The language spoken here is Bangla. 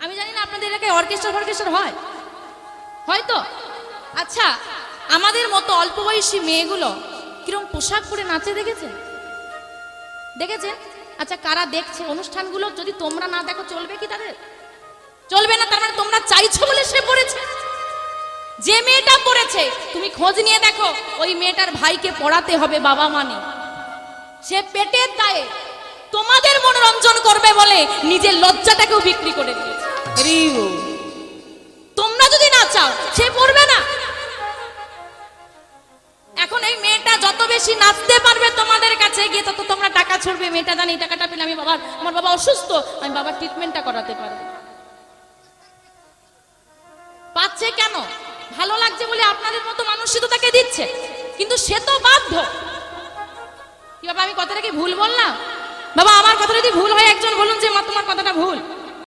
আমি জানি না আপনাদের এলাকায় অর্কেস্ট্রা হয়, হয়তো। আচ্ছা, আমাদের মতো অল্প বয়সী মেয়েগুলো কিরকম পোশাক পরে নাচে দেখেছেন? দেখেছেন? আচ্ছা, কারা দেখছে অনুষ্ঠানগুলো? যদি তোমরা না দেখো চলবে কি তাদের? চলবে না। তার মানে তোমরা চাইছো বলে সে পড়েছে। যে মেয়েটা পড়েছে তুমি খোঁজ নিয়ে দেখো, ওই মেয়েটার ভাইকে পড়াতে হবে বাবা মানে। সে পেটের দায়ে তোমাদের মনোরঞ্জন করবে বলে নিজের লজ্জাটাকেও বিক্রি করে দিয়েছে। তোমরা যদি না চাও সে পড়বে না। এখন এই মেয়েটা যত বেশি নাচতে পারবে তোমাদের কাছে গিয়ে, তত তোমরা টাকা ছড়বে। মেয়েটা জানি টাকাটা পেলে আমার বাবা অসুস্থ, আমি বাবার ট্রিটমেন্টটা করাতে পারবো। পাচ্ছে কেন? ভালো লাগছে বলে আপনাদের মতো মানুষই তো তাকে দিচ্ছে, কিন্তু সে তো বাধ্য। কি বাবা, আমি কথাটা কি ভুল বললাম? বাবা আমার কথা যদি ভুল হয় একজন বলুন যে মা তোমার কথাটা ভুল।